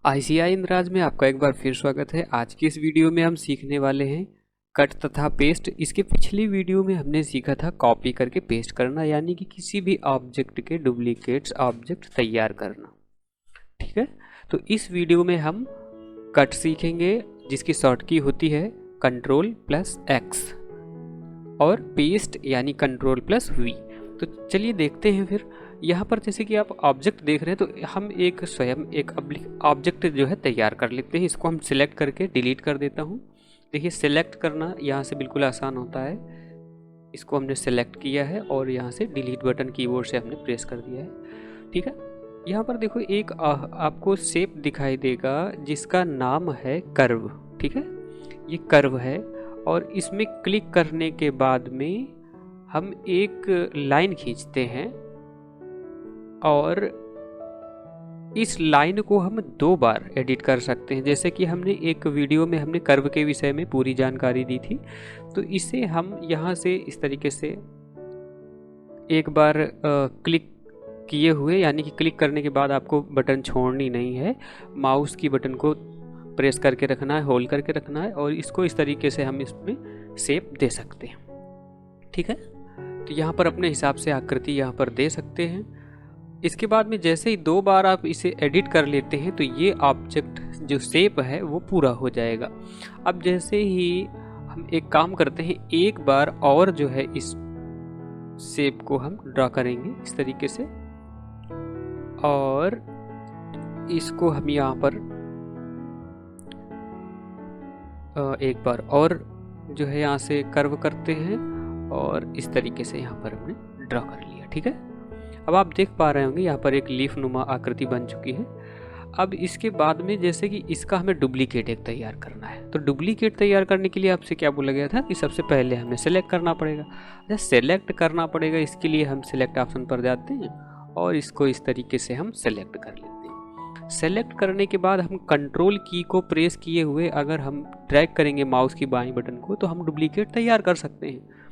ICI इंद्राज में आपका एक बार फिर स्वागत है। आज की इस वीडियो में हम सीखने वाले हैं कट तथा पेस्ट। इसके पिछली वीडियो में हमने सीखा था कॉपी करके पेस्ट करना, यानी कि किसी भी ऑब्जेक्ट के डुप्लीकेट्स ऑब्जेक्ट तैयार करना। ठीक है, तो इस वीडियो में हम कट सीखेंगे जिसकी शॉर्ट की होती है Ctrl+X और पेस्ट यानी Ctrl+V। तो चलिए देखते हैं फिर। यहाँ पर जैसे कि आप ऑब्जेक्ट देख रहे हैं तो हम एक स्वयं एक ऑब्जेक्ट जो है तैयार कर लेते हैं। इसको हम सिलेक्ट करके डिलीट कर देता हूँ। देखिए सिलेक्ट करना यहाँ से बिल्कुल आसान होता है। इसको हमने सेलेक्ट किया है और यहाँ से डिलीट बटन कीबोर्ड से हमने प्रेस कर दिया है। ठीक है, यहाँ पर देखो एक आपको शेप दिखाई देगा जिसका नाम है कर्व। ठीक है, ये कर्व है और इसमें क्लिक करने के बाद में हम एक लाइन खींचते हैं और इस लाइन को हम 2 बार एडिट कर सकते हैं। जैसे कि हमने एक वीडियो में हमने कर्व के विषय में पूरी जानकारी दी थी, तो इसे हम यहाँ से इस तरीके से एक बार क्लिक किए हुए, यानी कि क्लिक करने के बाद आपको बटन छोड़नी नहीं है, माउस की बटन को प्रेस करके रखना है, होल्ड करके रखना है और इसको इस तरीके से हम इसमें शेप दे सकते हैं। ठीक है, तो यहाँ पर अपने हिसाब से आकृति यहाँ पर दे सकते हैं। इसके बाद में जैसे ही 2 बार आप इसे एडिट कर लेते हैं तो ये ऑब्जेक्ट जो शेप है वो पूरा हो जाएगा। अब जैसे ही हम एक काम करते हैं, एक बार और जो है इस शेप को हम ड्रा करेंगे इस तरीके से और इसको हम यहाँ पर एक बार और जो है यहाँ से कर्व करते हैं और इस तरीके से यहाँ पर हमने ड्रा कर लिया। ठीक है, अब आप देख पा रहे होंगे यहाँ पर एक लीफ नुमा आकृति बन चुकी है। अब इसके बाद में जैसे कि इसका हमें डुप्लीकेट एक तैयार करना है, तो डुप्लीकेट तैयार करने के लिए आपसे क्या बोला गया था कि सबसे पहले हमें सेलेक्ट करना पड़ेगा। अच्छा, सेलेक्ट करना पड़ेगा, इसके लिए हम सेलेक्ट ऑप्शन पर जाते हैं और इसको इस तरीके से हम सेलेक्ट कर लेते हैं। सेलेक्ट करने के बाद हम कंट्रोल की को प्रेस किए हुए अगर हम ड्रैग करेंगे माउस की बाईं बटन को तो हम डुप्लीकेट तैयार कर सकते हैं।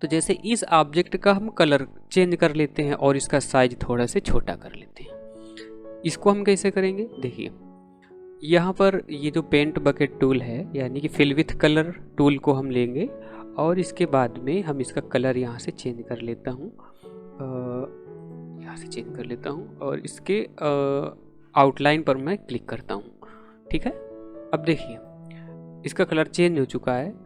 तो जैसे इस ऑब्जेक्ट का हम कलर चेंज कर लेते हैं और इसका साइज थोड़ा से छोटा कर लेते हैं। इसको हम कैसे करेंगे, देखिए यहाँ पर ये जो पेंट बकेट टूल है यानी कि फिल विथ कलर टूल को हम लेंगे और इसके बाद में हम इसका कलर यहाँ से चेंज कर लेता हूँ, यहाँ से चेंज कर लेता हूँ और इसके आउटलाइन पर मैं क्लिक करता हूँ। ठीक है, अब देखिए इसका कलर चेंज हो चुका है।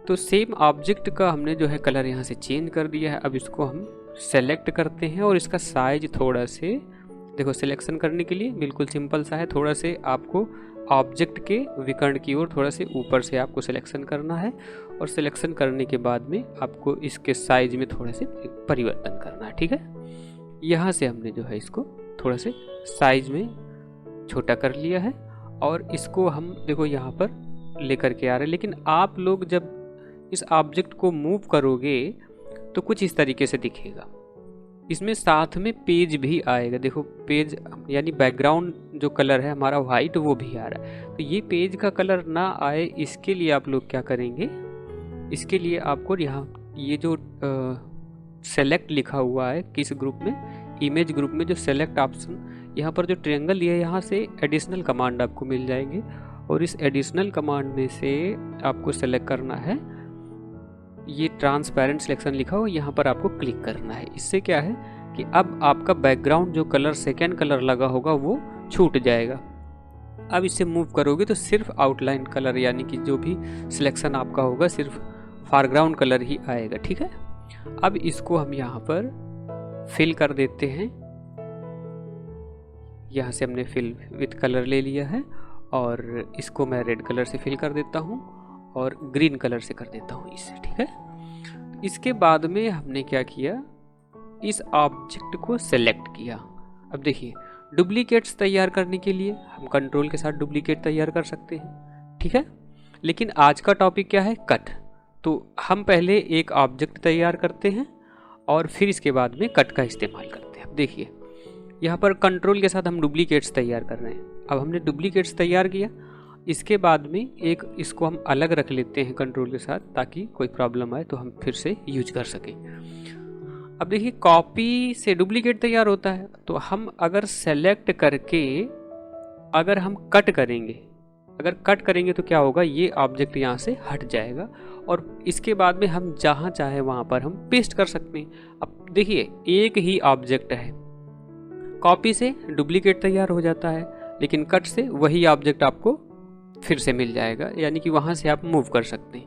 तो सेम ऑब्जेक्ट का हमने जो है कलर यहाँ से चेंज कर दिया है। अब इसको हम सेलेक्ट करते हैं और इसका साइज थोड़ा से, देखो सिलेक्शन करने के लिए बिल्कुल सिंपल सा है, थोड़ा से आपको ऑब्जेक्ट के विकर्ण की ओर थोड़ा से ऊपर से आपको सिलेक्शन करना है और सिलेक्शन करने के बाद में आपको इसके साइज में थोड़ा से परिवर्तन करना है। ठीक है, यहाँ से हमने जो है इसको थोड़ा से साइज में छोटा कर लिया है और इसको हम देखो यहाँ पर लेकर के आ रहे हैं। लेकिन आप लोग जब इस ऑब्जेक्ट को मूव करोगे तो कुछ इस तरीके से दिखेगा। इसमें साथ में पेज भी आएगा, देखो पेज यानी बैकग्राउंड जो कलर है हमारा वाइट वो भी आ रहा है। तो ये पेज का कलर ना आए इसके लिए आप लोग क्या करेंगे, इसके लिए आपको यहाँ ये जो सेलेक्ट लिखा हुआ है किस ग्रुप में, इमेज ग्रुप में जो सेलेक्ट ऑप्शन यहाँ पर जो ट्रायंगल लिया है यहाँ से एडिशनल कमांड आपको मिल जाएंगे और इस एडिशनल कमांड में से आपको सेलेक्ट करना है, ये ट्रांसपेरेंट सिलेक्शन लिखा हो यहाँ पर आपको क्लिक करना है। इससे क्या है कि अब आपका बैकग्राउंड जो कलर सेकेंड कलर लगा होगा वो छूट जाएगा। अब इसे मूव करोगे तो सिर्फ आउटलाइन कलर यानी कि जो भी सिलेक्शन आपका होगा सिर्फ फोरग्राउंड कलर ही आएगा। ठीक है, अब इसको हम यहाँ पर फिल कर देते हैं। यहाँ से हमने फिल विथ कलर ले लिया है और इसको मैं रेड कलर से फिल कर देता हूँ और ग्रीन कलर से कर देता हूँ इसे। ठीक है, इसके बाद में हमने क्या किया, इस ऑब्जेक्ट को सेलेक्ट किया। अब देखिए डुप्लीकेट्स तैयार करने के लिए हम कंट्रोल के साथ डुप्लीकेट तैयार कर सकते हैं। ठीक है, लेकिन आज का टॉपिक क्या है, कट। तो हम पहले एक ऑब्जेक्ट तैयार करते हैं और फिर इसके बाद में कट का इस्तेमाल करते हैं। अब देखिए यहाँ पर कंट्रोल के साथ हम डुप्लीकेट्स तैयार कर रहे हैं। अब हमने डुप्लीकेट्स तैयार किया, इसके बाद में एक इसको हम अलग रख लेते हैं कंट्रोल के साथ ताकि कोई प्रॉब्लम आए तो हम फिर से यूज कर सकें। अब देखिए कॉपी से डुप्लीकेट तैयार होता है, तो हम अगर सेलेक्ट करके अगर हम कट करेंगे तो क्या होगा, ये ऑब्जेक्ट यहाँ से हट जाएगा और इसके बाद में हम जहाँ चाहे वहाँ पर हम पेस्ट कर सकते हैं। अब देखिए एक ही ऑब्जेक्ट है, कॉपी से डुप्लीकेट तैयार हो जाता है, लेकिन कट से वही ऑब्जेक्ट आपको फिर से मिल जाएगा, यानी कि वहाँ से आप मूव कर सकते हैं।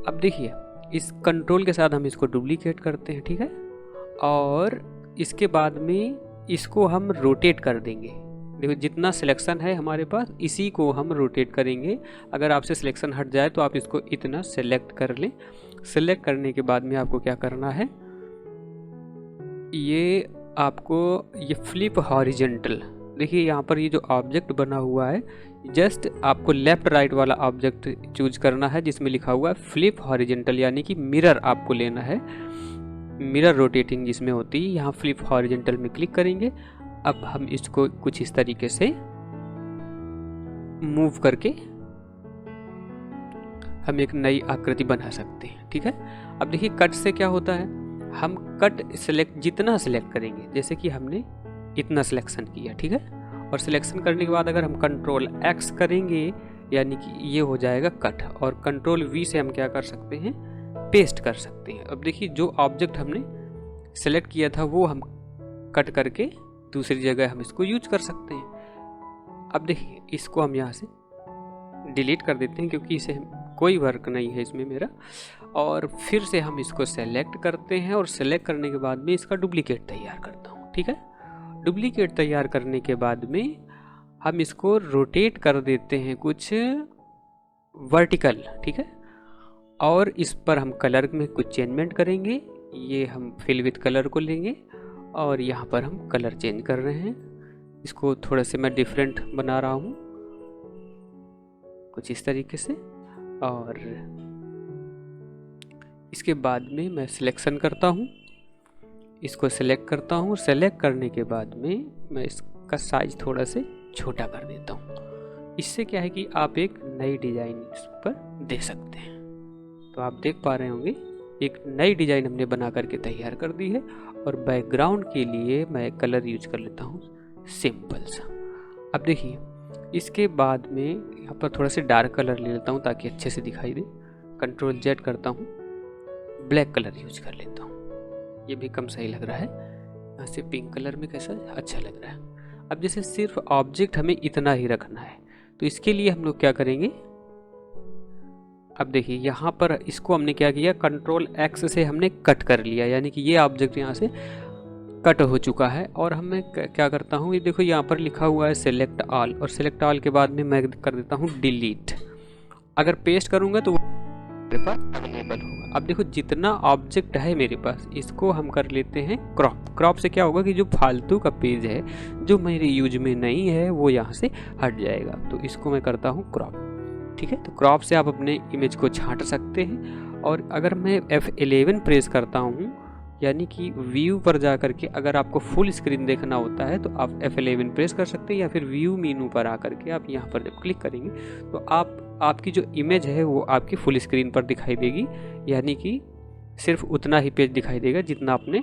अब देखिए इस कंट्रोल के साथ हम इसको डुप्लीकेट करते हैं, ठीक है, और इसके बाद में इसको हम रोटेट कर देंगे। देखो जितना सिलेक्शन है हमारे पास इसी को हम रोटेट करेंगे। अगर आपसे सिलेक्शन हट जाए तो आप इसको इतना सेलेक्ट कर लें। सेलेक्ट करने के बाद में आपको क्या करना है, ये आपको ये फ्लिप हॉरिजेंटल, देखिए यहाँ पर ये जो ऑब्जेक्ट बना हुआ है जस्ट आपको लेफ्ट राइट वाला ऑब्जेक्ट चूज करना है जिसमें लिखा हुआ है फ्लिप हॉरिजेंटल, यानी कि मिरर आपको लेना है। मिरर रोटेटिंग जिसमें होती है, यहाँ फ्लिप हॉरिजेंटल में क्लिक करेंगे। अब हम इसको कुछ इस तरीके से मूव करके हम एक नई आकृति बना सकते हैं, ठीक है। अब देखिए कट से क्या होता है, हम कट जितना सिलेक्ट करेंगे, जैसे कि हमने इतना सिलेक्शन किया, ठीक है, और सिलेक्शन करने के बाद अगर हम कंट्रोल X करेंगे यानी कि ये हो जाएगा कट, और कंट्रोल V से हम क्या कर सकते हैं, पेस्ट कर सकते हैं। अब देखिए जो ऑब्जेक्ट हमने सेलेक्ट किया था वो हम कट करके दूसरी जगह हम इसको यूज कर सकते हैं। अब देखिए इसको हम यहाँ से डिलीट कर देते हैं क्योंकि इसे कोई वर्क नहीं है इसमें मेरा, और फिर से हम इसको सेलेक्ट करते हैं और सेलेक्ट करने के बाद में इसका डुप्लीकेट तैयार करता हूँ, ठीक है। डुप्लीकेट तैयार करने के बाद में हम इसको रोटेट कर देते हैं कुछ वर्टिकल, ठीक है, और इस पर हम कलर में कुछ चेंजमेंट करेंगे। ये हम फिल विथ कलर को लेंगे और यहाँ पर हम कलर चेंज कर रहे हैं, इसको थोड़ा से मैं डिफरेंट बना रहा हूँ कुछ इस तरीके से, और इसके बाद में मैं सिलेक्शन करता हूँ, इसको सेलेक्ट करता हूँ। सेलेक्ट करने के बाद में मैं इसका साइज थोड़ा से छोटा कर देता हूँ। इससे क्या है कि आप एक नई डिज़ाइन इस पर दे सकते हैं। तो आप देख पा रहे होंगे एक नई डिज़ाइन हमने बना करके तैयार कर दी है। और बैकग्राउंड के लिए मैं कलर यूज कर लेता हूँ सिंपल सा। अब देखिए इसके बाद में यहाँ पर थोड़ा से डार्क कलर ले लेता हूँ ताकि अच्छे से दिखाई दे। कंट्रोल Z करता हूँ, ब्लैक कलर यूज कर लेता हूँ, ये भी कम सही लग रहा है। यहाँ से पिंक कलर में कैसा अच्छा लग रहा है। अब जैसे सिर्फ ऑब्जेक्ट हमें इतना ही रखना है तो इसके लिए हम लोग क्या करेंगे, अब देखिए यहाँ पर इसको हमने क्या किया, कंट्रोल X से हमने कट कर लिया, यानी कि ये ऑब्जेक्ट यहाँ से कट हो चुका है। और हमें क्या करता हूँ, ये देखो यहाँ पर लिखा हुआ है सेलेक्ट ऑल, और सेलेक्ट ऑल के बाद में मैं कर देता हूँ डिलीट। अगर पेस्ट करूँगा तो मेरे पास अवेलेबल होगा। अब देखो जितना ऑब्जेक्ट है मेरे पास इसको हम कर लेते हैं क्रॉप। क्रॉप से क्या होगा कि जो फालतू का पेज है जो मेरे यूज में नहीं है वो यहाँ से हट जाएगा। तो इसको मैं करता हूँ क्रॉप, ठीक है। तो क्रॉप से आप अपने इमेज को छांट सकते हैं। और अगर मैं F11 प्रेस करता हूँ यानी कि व्यू पर जा करके अगर आपको फुल स्क्रीन देखना होता है तो आप F11 प्रेस कर सकते हैं, या फिर व्यू मेनू पर आकर के आप यहाँ पर जब क्लिक करेंगे तो आपकी जो इमेज है वो आपकी फुल स्क्रीन पर दिखाई देगी, यानी कि सिर्फ उतना ही पेज दिखाई देगा जितना आपने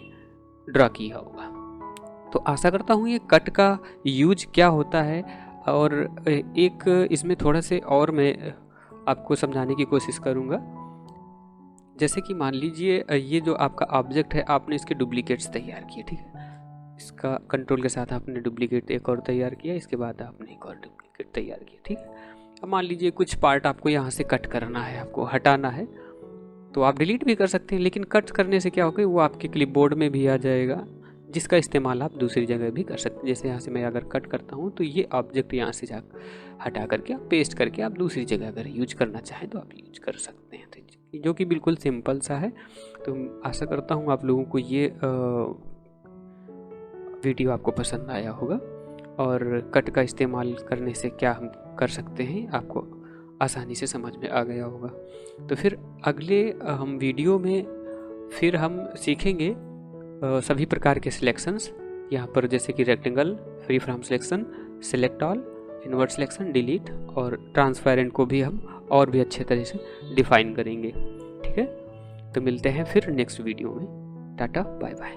ड्रा किया होगा। तो आशा करता हूँ ये कट का यूज क्या होता है, और एक इसमें थोड़ा से और मैं आपको समझाने की कोशिश करूँगा। जैसे कि मान लीजिए ये जो आपका ऑब्जेक्ट है आपने इसके डुप्लीकेट्स तैयार किए, ठीक है। इसका कंट्रोल के साथ आपने डुप्लीकेट एक और तैयार किया, इसके बाद आपने एक और डुप्लीकेट तैयार किया, ठीक है। अब मान लीजिए कुछ पार्ट आपको यहाँ से कट करना है, आपको हटाना है, तो आप डिलीट भी कर सकते हैं, लेकिन कट करने से क्या होगा वो आपके क्लिपबोर्ड में भी आ जाएगा, जिसका इस्तेमाल आप दूसरी जगह भी कर सकते हैं। जैसे यहाँ से मैं अगर कट करता हूँ तो ये ऑब्जेक्ट यहाँ से जा हटा करके आप पेस्ट करके आप दूसरी जगह अगर यूज करना चाहें तो आप यूज कर सकते हैं, जो कि बिल्कुल सिंपल सा है। तो आशा करता हूँ आप लोगों को ये वीडियो आपको पसंद आया होगा, और कट का इस्तेमाल करने से क्या हम कर सकते हैं आपको आसानी से समझ में आ गया होगा। तो फिर अगले हम वीडियो में फिर हम सीखेंगे सभी प्रकार के सिलेक्शंस, यहाँ पर जैसे कि rectangle, free from selection, select all, invert selection, delete और ट्रांसपेरेंट को भी हम और भी अच्छे तरह से डिफाइन करेंगे, ठीक है। तो मिलते हैं फिर नेक्स्ट वीडियो में। Tata bye bye.